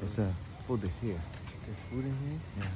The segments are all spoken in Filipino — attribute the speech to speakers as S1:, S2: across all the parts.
S1: It's food here.
S2: There's food in here?
S1: Yeah.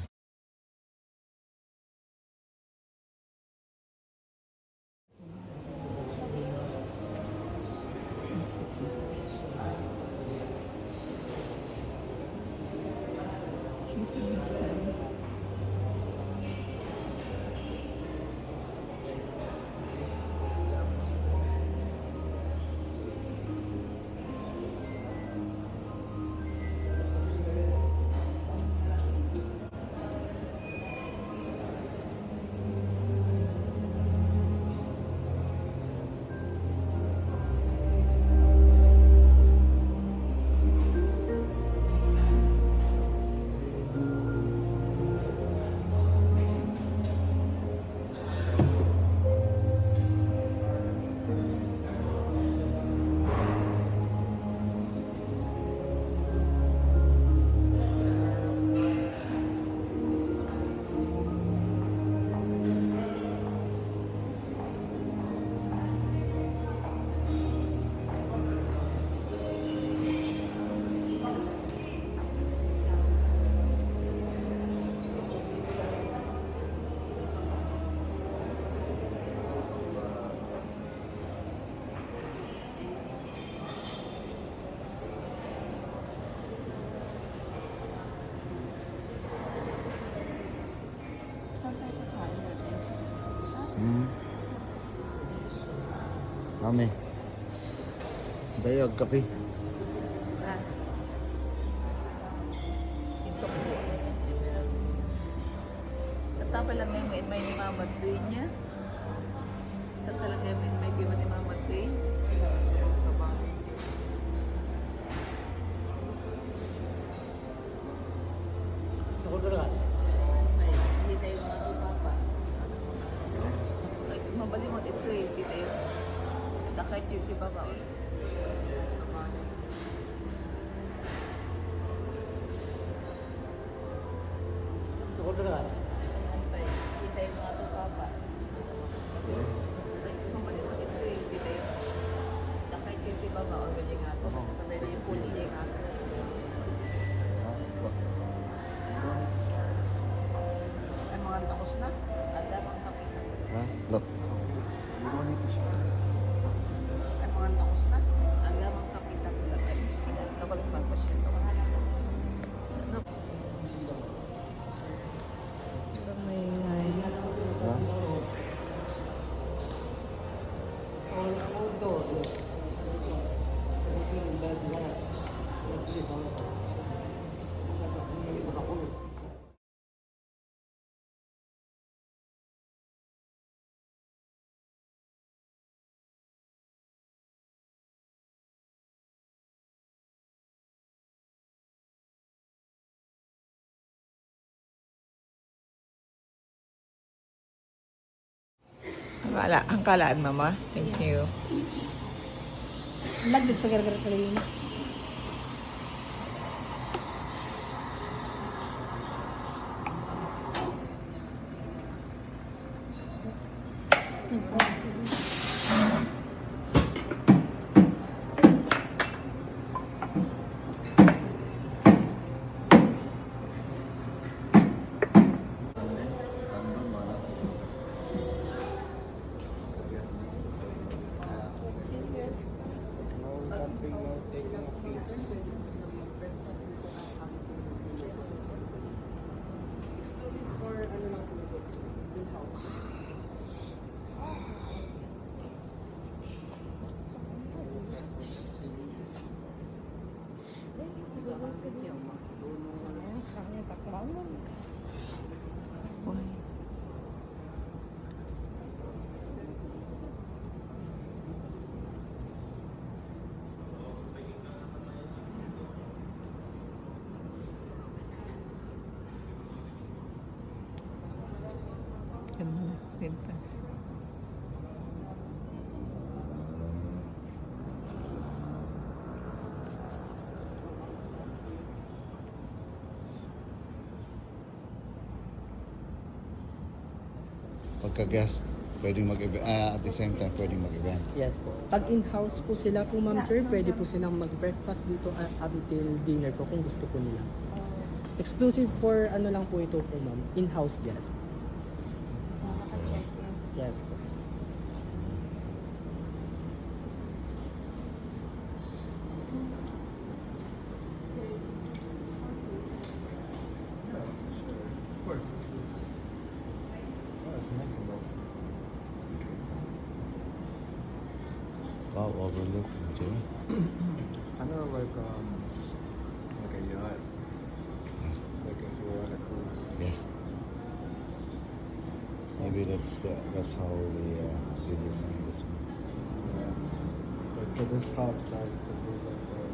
S1: Mami. Dayog kape.
S3: Tintok po. Katapa lang may mamatoy niya. Katapa lang may bima ni mamatoy. Sa bagay.
S2: Ako na
S3: Ay, hindi tayo mga to, Papa. Ay, mabalimot ito eh. Hindi tayo. Nakait yung di Papa. Sa bagay.
S2: Ako na
S3: Ay, hindi tayo mga to, Papa. Ay, mabalimot ito eh. Hindi tayo. Nakait yung di Papa. O ganyan nga to. Kasi patay na yung puli niya nga to.
S4: Ay, mga takos na.
S3: Ang damang kapitan.
S1: Ha? Look.
S2: You don't need to show.
S4: Ay, mga takos na.
S3: Ang damang kapitan ko lang. Ay, nakabalas mag-question ko.
S1: Ha?
S3: Ang kalaan, Mama. Thank you.
S4: Lagdag pa gara-gara talaga.
S3: Pintas.
S1: Pagka-gas pwedeng mag-event, at the same time, pwedeng mag-event.
S5: Yes po. Pag in-house po sila po ma'am sir, pwede po silang mag-breakfast dito until dinner po kung gusto po nila. Exclusive for ano lang po ito po ma'am, in-house guest.
S4: Naka-check in.
S5: Yes po.
S2: Of course, this is. Oh, it's a nice one.
S1: Wow, overlook. Okay.
S2: It's kind of like a yacht, like if you were on a cruise.
S1: Yeah. Maybe that's how they designed this one.
S2: Yeah. But for this top side, because there's like the.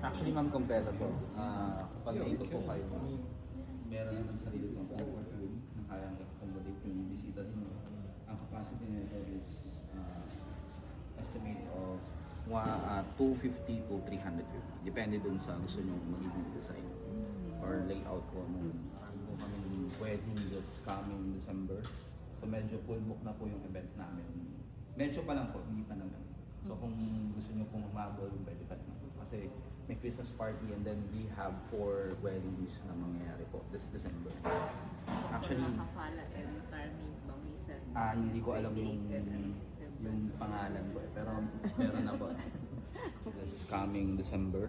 S6: Actually, ma'am, kompleto to. Pag dito po kayo, meron naman sarili pang comfort room na kayang accommodate yung bisita ninyo. Ang capacity nito is estimate of 250 to 350. Depende dun sa gusto nyo magiging design or layout po nung kami wedding this coming December. So medyo full book na po yung event namin. Medyo pa lang po, hindi pa naman. So kung gusto nyo pong umabol, pwede pa naman. Kasi may Christmas party and then we have 4 weddings na mangyayari po this December. Actually,
S3: Nakakafala and Carmine Bamisan.
S6: hindi ko alam yung pangalan po eh. Pero meron na po. This coming December.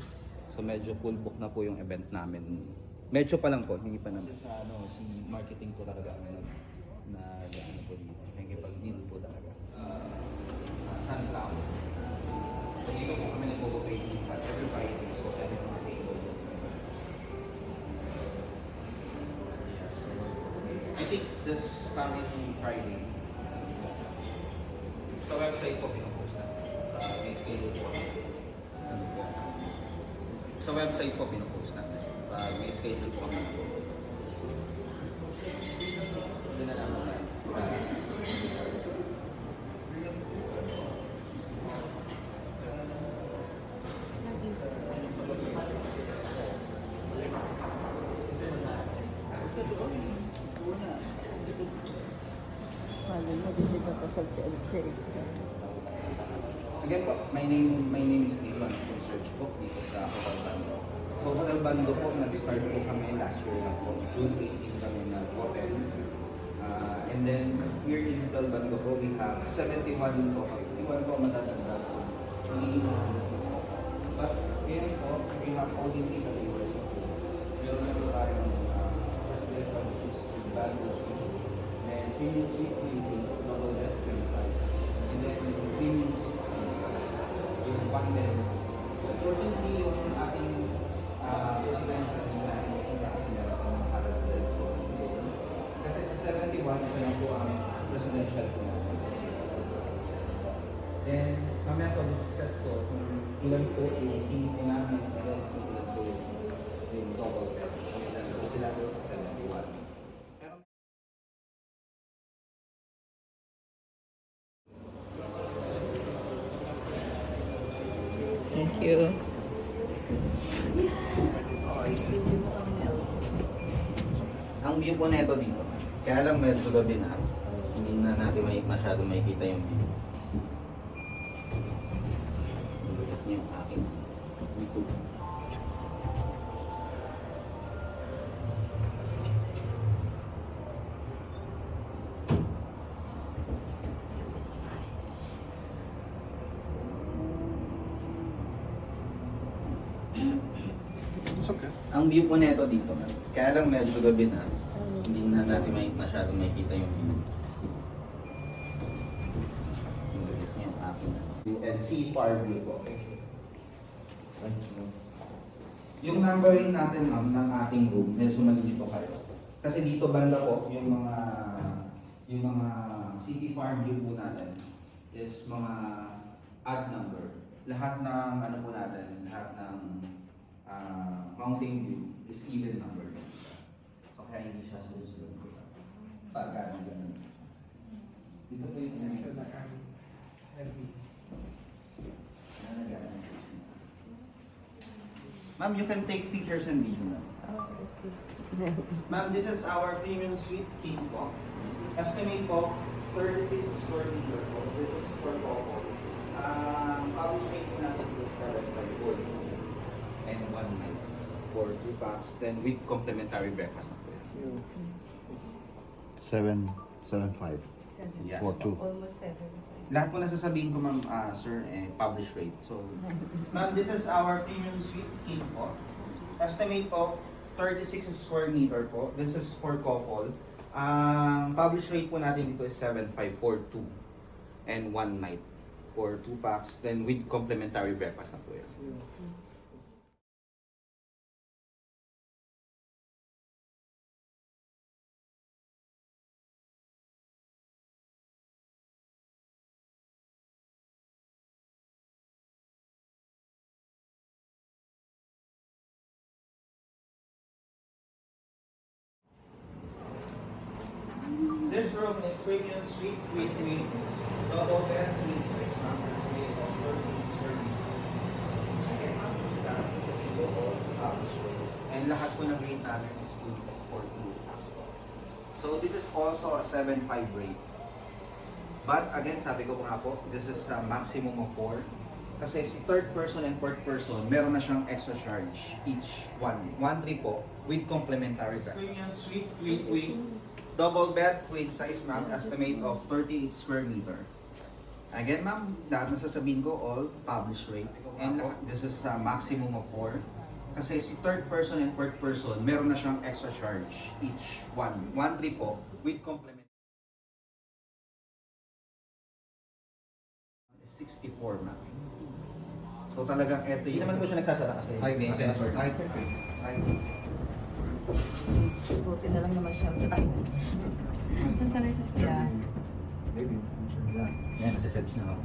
S6: So medyo full book na po yung event namin. Medyo pa lang po, hindi pa naman. Sa si marketing po talaga na ano po dito. Nakikipag-deal po talaga. Sunflower. So dito po kami nag-operate sa every Friday. So everything is stable. I think this coming Friday, sa website po pinupost na. May schedule po. Sa website po pinupost na. May schedule po kami. Doon na lang muna.
S4: Paano mo, hindi ka pasal si LJ.
S6: Again po, my name is Stephen from Search po dito sa Hotel Bando. So Hotel Bando po, nag-start po kami last year lang po. June 18 kami nag-open. And then here in Hotel Bando po, we have 71 po. 71 po matatanda po. But ngayon po, we have only 3 categories of food. Meron na po tayong presidential which is Bando and premium suite double bed twin size. And then yung premium suite yung one bed. So importantly yung ating residential design makikita kasi meron po mga residential. Kasi sa 71 isa lang po ang residential po natin. Then mamaya po discuss ko kung ilan po yung king po namin and then kung ilan po yung double bed. And then sila po sa 71. Pero
S3: Thank you.
S6: ang view po neto dito, kaya lang medyo gabi na, hindi na natin masyado makikita yung view. Look niyo yung aking likod.
S2: It's okay.
S6: Ang view po neto dito, kaya lang medyo gabi na, hindi na natin masyado makikita yung view. Look niyo yung aking and see far view po. Yung numbering natin ma'am ng ating room, medyo maliit po kayo. Kasi dito banda po yung mga city farm view po natin is mga odd number. Lahat ng ano po natin, lahat ng Mountain View is even number. So kaya hindi siya sunod-sunod ko. Pagka ganun. Dito po yung Ma'am, you can take pictures and video. Ma'am, this is our premium suite king po. Estimate po, 36 square meter po. This is for couple. Publish rate po natin po 7 and 1 night for 2 packs. Then with complimentary breakfast na po yan.
S1: 775
S6: Yes.
S1: for two.
S4: Almost 7.
S6: Lahat po nasasabihin ko ma'am, sir, publish rate. So, ma'am, this is our premium suite king po. Estimate po, 36 square meter po. This is for couple. Publish rate po natin dito is 7,542 and 1 night for 2 packs. Then with complimentary breakfast na po yan. This room is premium suite with double bed, queen size mattress made of 13 square meters. Again, ma'am, that's the all published rate. And lahat po ng rate namin is good for 2 packs po. So this is also a 7.5 rate. But again, sabi ko po nga po, this is a maximum of 4. Kasi si third person and fourth person, meron na siyang extra charge each one. 1-3 po with complimentary breakfast. Premium suite with queen. Double bed, queen size ma'am, estimate of 38 square meter. Again ma'am, lahat na sasabihin ko, all published rate. And this is a maximum of 4. Kasi si third person and fourth person, meron na siyang extra charge each one. 1-3 po with complement. 64 ma'am. So talagang eto
S7: Hindi naman po siya nagsasara kasi may sensor.
S3: Buti na lang naman siya. Basta sa resist yan.
S7: Maybe. Yan, nasa-sense na ako.